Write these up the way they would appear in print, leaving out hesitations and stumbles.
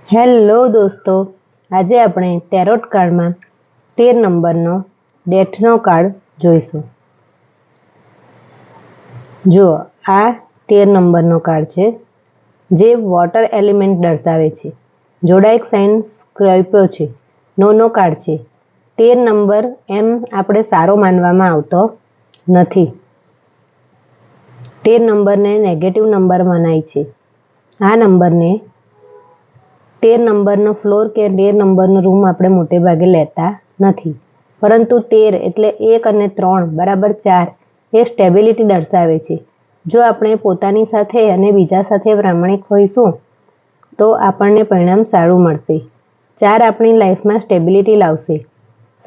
Hello દોસ્તો, આજે આપણે ટેરોટ કાર્ડમાં 13 નંબરનો ડેથનો કાર્ડ જોઈશું. જુઓ, આ 13 નંબરનો કાર્ડ છે જે વોટર એલિમેન્ટ દર્શાવે છે. જોડાઈક સાઇન સ્ક્રાપ્યો છે. નો કાર્ડ છે. 13 નંબર એમ આપણે સારો માનવામાં આવતો નથી. 13 નંબરને નેગેટિવ નંબર મનાય છે. આ નંબરને 13 નંબરનો ફ્લોર કે 13 નંબરનો રૂમ આપણે મોટે ભાગે લેતા નથી, પરંતુ 13 એટલે 1 અને 3 બરાબર 4 એ સ્ટેબિલિટી દર્શાવે છે. જો આપણે પોતાની સાથે અને બીજા સાથે પ્રામાણિક હોઈશું તો આપણને પરિણામ સારું મળશે. 4 આપણી લાઈફમાં સ્ટેબિલિટી લાવશે.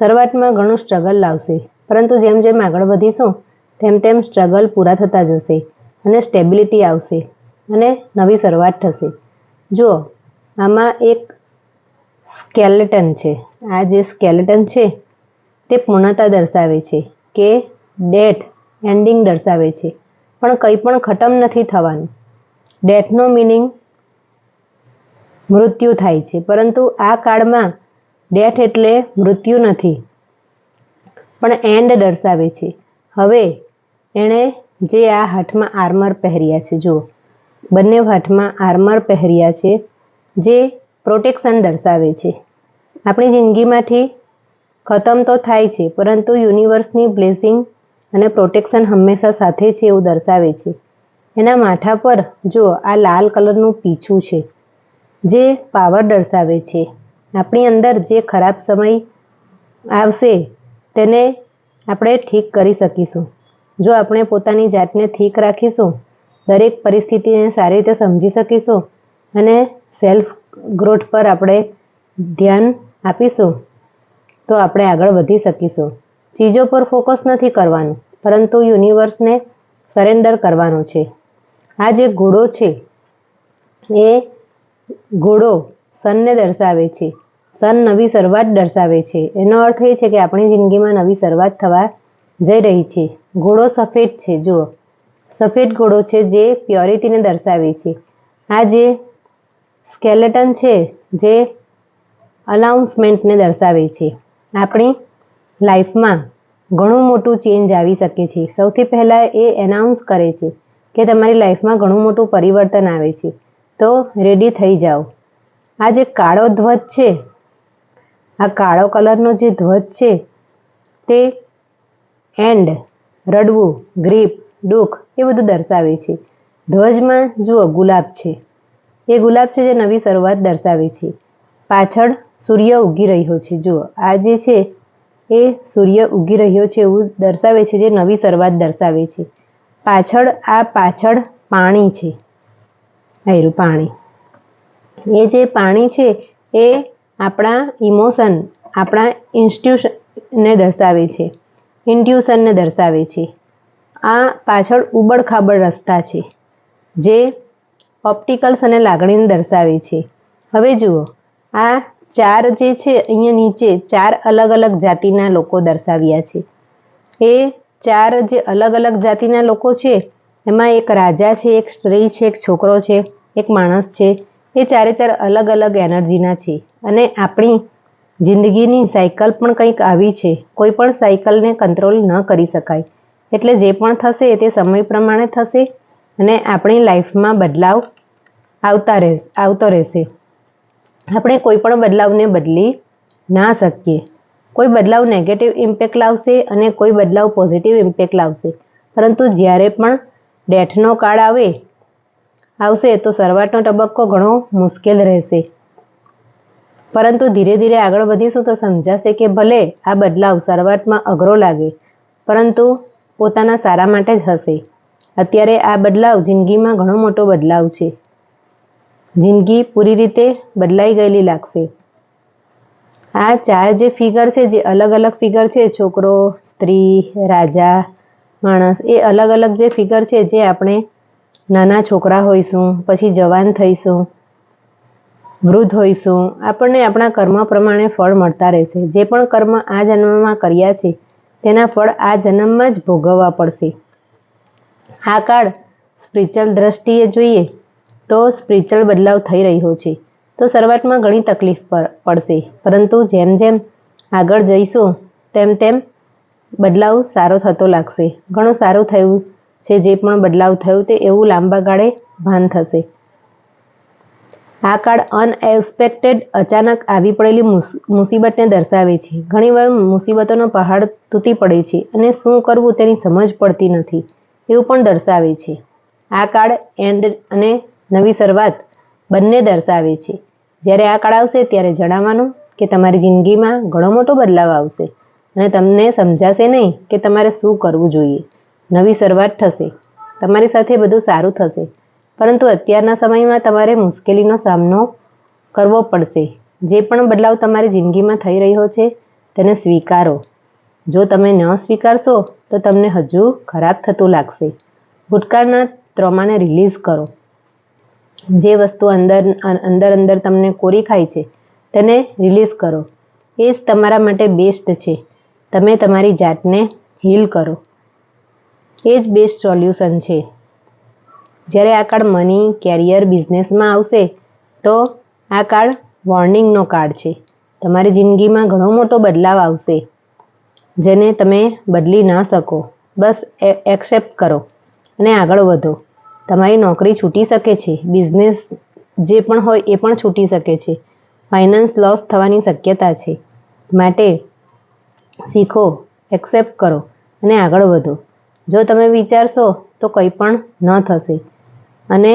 શરૂઆતમાં ઘણું સ્ટ્રગલ લાવશે, પરંતુ જેમ જેમ આગળ વધીશું તેમ તેમ સ્ટ્રગલ પૂરા થતા જશે અને સ્ટેબિલિટી આવશે અને નવી શરૂઆત થશે. જુઓ, આમાં એક સ્કેલેટન છે. આ જે સ્કેલેટન છે તે પૂર્ણતા દર્શાવે છે કે ડેથ એન્ડિંગ દર્શાવે છે, પણ કંઈ પણ ખતમ નથી થવાનું. ડેથનો મિનિંગ મૃત્યુ થાય છે, પરંતુ આ કાર્ડમાં ડેથ એટલે મૃત્યુ નથી, પણ એન્ડ દર્શાવે છે. હવે એણે જે આ હાથમાં આર્મર પહેર્યા છે, જુઓ, બંને હાથમાં આર્મર પહેર્યા છે જે પ્રોટેક્શન દર્શાવે છે. આપણી જિંદગીમાંથી ખતમ તો થાય છે, પરંતુ યુનિવર્સની બ્લેસિંગ અને પ્રોટેક્શન હંમેશા સાથે છે એવું દર્શાવે છે. એના માથા પર જુઓ, આ લાલ કલરનું પીછું છે જે પાવર દર્શાવે છે. આપણી અંદર જે ખરાબ સમય આવશે તેને આપણે ઠીક કરી શકીશું. જો આપણે પોતાની જાતને ઠીક રાખીશું, દરેક પરિસ્થિતિને સારી રીતે સમજી શકીશું અને સેલ્ફ ગ્રોથ પર આપણે ધ્યાન આપીશું તો આપણે આગળ વધી શકીશું. ચીજો પર ફોકસ નથી કરવાનું, પરંતુ યુનિવર્સને સરેન્ડર કરવાનું છે. આ જે ઘોડો છે એ ઘોડો સનને દર્શાવે છે. સન નવી શરૂઆત દર્શાવે છે. એનો અર્થ એ છે કે આપણી જિંદગીમાં નવી શરૂઆત થવા જઈ રહી છે. ઘોડો સફેદ છે. જુઓ, સફેદ ઘોડો છે જે પ્યોરિટીને દર્શાવે છે. આ જે સ્કેલેટન છે જે અનાઉન્સમેન્ટને દર્શાવે છે. આપણી લાઈફમાં ઘણું મોટું ચેન્જ આવી શકે છે. સૌથી પહેલાં એ એનાઉન્સ કરે છે કે તમારી લાઈફમાં ઘણું મોટું પરિવર્તન આવે છે, તો રેડી થઈ જાઓ. આ જે કાળો ધ્વજ છે, આ કાળો કલરનો જે ધ્વજ છે તે એન્ડ, રડવું, ગ્રીફ, દુઃખ એ બધું દર્શાવે છે. ધ્વજમાં જુઓ, ગુલાબ છે. એ ગુલાબ છે જે નવી શરૂઆત દર્શાવે છે. પાછળ સૂર્ય ઉગી રહ્યો છે. જુઓ, આ જે છે એ સૂર્ય ઉગી રહ્યો છે એવું દર્શાવે છે, જે નવી શરૂઆત દર્શાવે છે. પાછળ પાણી છે. આયરું પાણી. એ જે પાણી છે એ આપણા ઇમોશન, આપણા ઇન્સ્ટ્યુશનને દર્શાવે છે, ઇન્ટ્યુશનને દર્શાવે છે. આ પાછળ ઉબડ-ખાબડ રસ્તા છે જે ઓપ્ટિકલ્સ અને લાગણીને દર્શાવે છે. હવે જુઓ, આ 4 જે છે અહીંયા નીચે 4 અલગ અલગ જાતિના લોકો દર્શાવ્યા છે. એ 4 જે અલગ અલગ જાતિના લોકો છે એમાં એક રાજા છે, એક સ્ત્રી છે, એક છોકરો છે, એક માણસ છે. એ 4 અલગ અલગ એનર્જીના છે અને આપણી જિંદગીની સાયકલ પણ કંઈક આવી છે. કોઈ પણ સાયકલને કંટ્રોલ ન કરી શકાય, એટલે જે પણ થશે તે સમય પ્રમાણે થશે અને આપણી લાઈફમાં બદલાવ આવતો રહેશે. આપણે કોઈ પણ બદલાવને બદલી ના શકીએ. કોઈ બદલાવ નેગેટિવ ઇમ્પેક્ટ લાવશે અને કોઈ બદલાવ પોઝિટિવ ઇમ્પેક્ટ લાવશે, પરંતુ જ્યારે પણ ડેથનો કાર્ડ આવશે તો શરૂઆતનો તબક્કો ઘણો મુશ્કેલ રહેશે, પરંતુ ધીરે ધીરે આગળ વધીશું તો સમજાશે કે ભલે આ બદલાવ શરૂઆતમાં અઘરો લાગે, પરંતુ પોતાના સારા માટે જ હશે. અત્યારે આ બદલાવ જિંદગીમાં ઘણો મોટો બદલાવ છે. જિંદગી પૂરી રીતે બદલાઈ ગયેલી લાગશે. આ 4 જે ફિગર છે, જે અલગ અલગ ફિગર છે, છોકરો, સ્ત્રી, રાજા, માણસ, એ અલગ અલગ જે ફિગર છે, જે આપણે નાના છોકરા હોઈશું, પછી જવાન થઈશું, વૃદ્ધ હોઈશું, આપણને આપણા કર્મ પ્રમાણે ફળ મળતા રહેશે. જે પણ કર્મ આ જન્મમાં કર્યા છે તેના ફળ આ જન્મમાં જ ભોગવવા પડશે. આ કાર્ડ સ્પિરિચ્યુઅલ દ્રષ્ટિએ જોઈએ તો સ્પિરિચ્યુઅલ બદલાવ થઈ રહ્યો છે. તો શરૂઆતમાં ઘણી તકલીફ પડશે, પરંતુ જેમ જેમ આગળ જઈશું તેમ તેમ બદલાવ સારો થતો લાગશે. ઘણું સારું થયું છે. જે પણ બદલાવ થયો તે એવું લાંબા ગાળે ભાન થશે. આ કાર્ડ અનએક્સપેક્ટેડ અચાનક આવી પડેલી મુસીબતને દર્શાવે છે. ઘણીવાર મુસીબતોનો પહાડ તૂટી પડે છે અને શું કરવું તેની સમજ પડતી નથી એવું પણ દર્શાવે છે. આ કાર્ડ એન્ડ અને નવી શરૂઆત બંને દર્શાવે છે. જ્યારે આ કાર્ડ આવશે ત્યારે જણાવવાનું કે તમારી જિંદગીમાં ઘણો મોટો બદલાવ આવશે અને તમને સમજાશે નહીં કે તમારે શું કરવું જોઈએ. નવી શરૂઆત થશે. તમારી સાથે બધું સારું થશે, પરંતુ અત્યારના સમયમાં તમારે મુશ્કેલીનો સામનો કરવો પડશે. જે પણ બદલાવ તમારી જિંદગીમાં થઈ રહ્યો છે તેને સ્વીકારો. જો તમે ન સ્વીકારશો તો તમને હજુ ખરાબ થતું લાગશે. ભૂતકાળના ટ્રોમાને રિલીઝ કરો. જે વસ્તુ અંદર તમને કોરી ખાય છે તેને રિલીઝ કરો. એ જ તમારા માટે બેસ્ટ છે. તમે તમારી જાતને હીલ કરો. એ જ બેસ્ટ સોલ્યુશન છે. જ્યારે આ કાર્ડ મની, કેરિયર, બિઝનેસમાં આવશે તો આ કાર્ડ વોર્નિંગનો કાર્ડ છે. તમારી જિંદગીમાં ઘણો મોટો બદલાવ આવશે જેને તમે બદલી ન શકો. બસ એક્સેપ્ટ કરો અને આગળ વધો. તમારી નોકરી છૂટી શકે છે. બિઝનેસ જે પણ હોય એ પણ છૂટી શકે છે. ફાઇનાન્સ લોસ થવાની શક્યતા છે. માટે શીખો, એક્સેપ્ટ કરો અને આગળ વધો. જો તમે વિચારશો તો કંઈ પણ ન થશે અને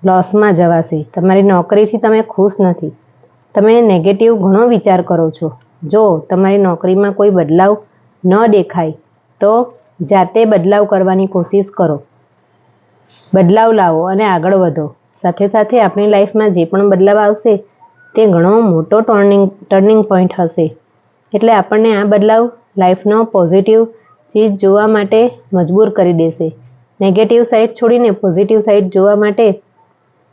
લોસમાં જવાશે. તમારી નોકરીથી તમે ખુશ નથી. તમે નેગેટિવ ઘણો વિચાર કરો છો. જો તમારી નોકરીમાં કોઈ બદલાવ ન દેખાય તો જાતે બદલાવ કરવાની કોશિશ કરો. બદલાવ લાવો અને આગળ વધો. સાથે સાથે આપણી લાઈફમાં જે પણ બદલાવ આવશે તે ઘણો મોટો ટર્નિંગ પોઈન્ટ હશે. એટલે આપણને આ બદલાવ લાઈફનો પોઝિટિવ ચીજ જોવા માટે મજબૂર કરી દેશે. નેગેટિવ સાઈડ છોડીને પોઝિટિવ સાઈડ જોવા માટે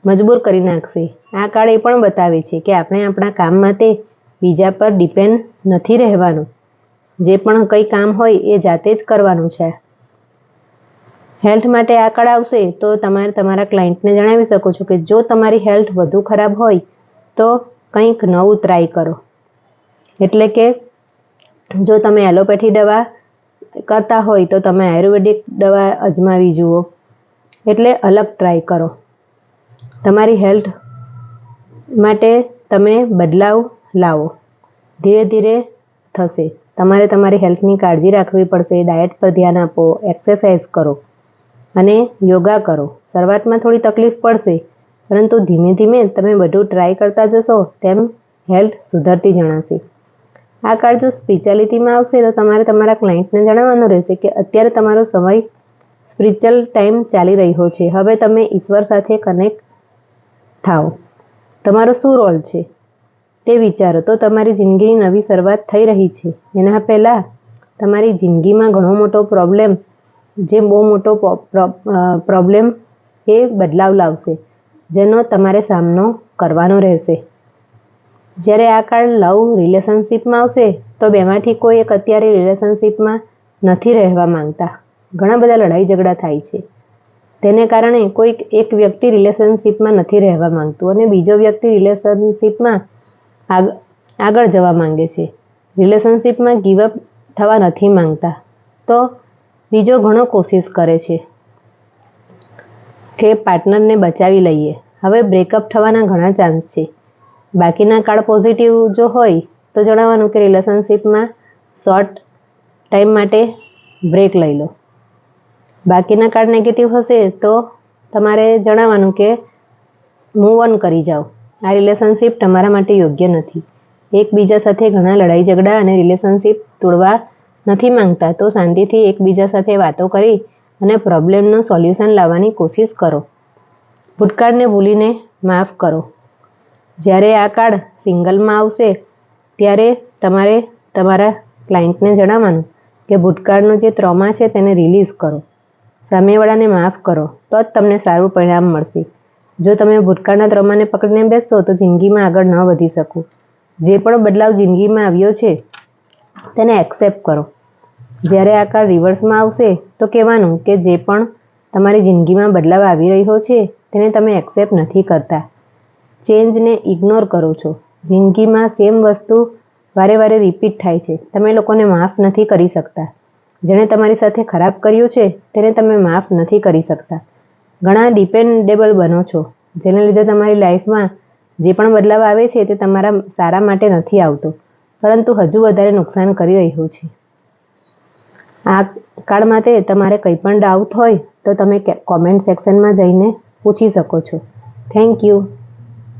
મજબૂર કરી નાખશે. આ કાર્ડ એ પણ બતાવે છે કે આપણે આપણા કામ માટે બીજા પર ડિપેન્ડ નથી રહેવાનું. જે પણ કંઈ કામ હોય એ જાતે જ કરવાનું છે. હેલ્થ માટે આ કાર્ડ આવશે તો તમારે તમારા ક્લાયન્ટને જણાવી શકો છો કે જો તમારી હેલ્થ વધુ ખરાબ હોય તો કંઈક નવું ટ્રાય કરો. એટલે કે જો તમે એલોપેથી દવા કરતા હોય તો તમે આયુર્વેદિક દવા અજમાવી જુઓ. એટલે અલગ ટ્રાય કરો. તમારી હેલ્થ માટે તમે બદલાવ લાવો. ધીરે ધીરે થશે. તમારે તમારી હેલ્થની કાળજી રાખવી પડશે. ડાયટ પર ધ્યાન આપો, એક્સરસાઇઝ કરો અને યોગા કરો. શરૂઆતમાં થોડી તકલીફ પડશે, પરંતુ ધીમે ધીમે તમે બધું ટ્રાય કરતા જશો તેમ હેલ્થ સુધરતી જણાશે. આ કાર્ડ જો સ્પિરિચ્યુઅલિટીમાં આવશે તો તમારે તમારા ક્લાયન્ટને જણાવવાનું રહેશે કે અત્યારે તમારો સમય સ્પિરિચ્યુઅલ ટાઈમ ચાલી રહ્યો છે. હવે તમે ઈશ્વર સાથે કનેક્ટ થાઓ. તમારો શું રોલ છે તે વિચારો. તો તમારી જિંદગીની નવી શરૂઆત થઈ રહી છે. એના પહેલાં તમારી જિંદગીમાં ઘણો મોટો પ્રોબ્લેમ, જે બહુ મોટો પ્રોબ્લેમ એ બદલાવ લાવશે જેનો તમારે સામનો કરવાનો રહેશે. જ્યારે આ કાર્ડ લવ રિલેશનશિપમાં આવશે તો બેમાંથી કોઈ એક અત્યારે રિલેશનશિપમાં નથી રહેવા માંગતા. ઘણા બધા લડાઈ ઝઘડા થાય છે. તેને કારણે કોઈક એક વ્યક્તિ રિલેશનશિપમાં નથી રહેવા માંગતું અને બીજો વ્યક્તિ રિલેશનશિપમાં આગળ જવા માંગે છે. રિલેશનશિપમાં ગીવઅપ થવા નથી માંગતા તો બીજો ઘણો કોશિશ કરે છે કે પાર્ટનરને બચાવી લઈએ. હવે બ્રેકઅપ થવાના ઘણા ચાન્સ છે. બાકીના કાર્ડ પોઝિટિવ જો હોય તો જણાવવાનું કે રિલેશનશિપમાં શોર્ટ ટાઈમ માટે બ્રેક લઈ લો. બાકીના કાર્ડ નેગેટિવ હશે તો તમારે જણાવવાનું કે મૂવ ઓન કરી જાઓ. આ રિલેશનશિપ તમારા માટે યોગ્ય નથી. એકબીજા સાથે ઘણા લડાઈ ઝઘડા અને રિલેશનશિપ તોડવા નથી માંગતા તો શાંતિથી એકબીજા સાથે વાતો કરી અને પ્રોબ્લેમનું સોલ્યુશન લાવવાની કોશિશ કરો. ભૂતકાળને ભૂલીને માફ કરો. જ્યારે આ કાર્ડ સિંગલમાં આવશે ત્યારે તમારે તમારા ક્લાયન્ટને જણાવવાનું કે ભૂતકાળનો જે ટ્રોમા છે તેને રિલીઝ કરો. સામેવાળાને માફ કરો તો જ તમને સારું પરિણામ મળશે. જો તમે ભૂતકાળના ટ્રોમાને પકડીને બેસશો તો જિંદગીમાં આગળ ન વધી શકો. જે પણ બદલાવ જિંદગીમાં આવ્યો છે તેને એક્સેપ્ટ કરો. જ્યારે આ કાર્ડ રિવર્સમાં આવશે તો કહેવાનું કે જે પણ તમારી જિંદગીમાં બદલાવ આવી રહ્યો છે તેને તમે એક્સેપ્ટ નથી કરતા. ચેન્જને ઇગ્નોર કરો છો. જિંદગીમાં સેમ વસ્તુ વારે વારે રિપીટ થાય છે. તમે લોકોને માફ નથી કરી શકતા. જેણે તમારી સાથે ખરાબ કર્યું છે તેને તમે માફ નથી કરી શકતા. ઘણા ડિપેન્ડેબલ બનો છો, જેને લીધે તમારી લાઈફમાં જે પણ બદલાવ આવે છે તે તમારા સારા માટે નથી આવતો, પરંતુ હજુ વધારે નુકસાન કરી રહ્યું છે. આ કાર્ડ માટે તમારે કંઈ પણ ડાઉટ હોય તો તમે કોમેન્ટ સેક્શનમાં જઈને પૂછી શકો છો. Thank you.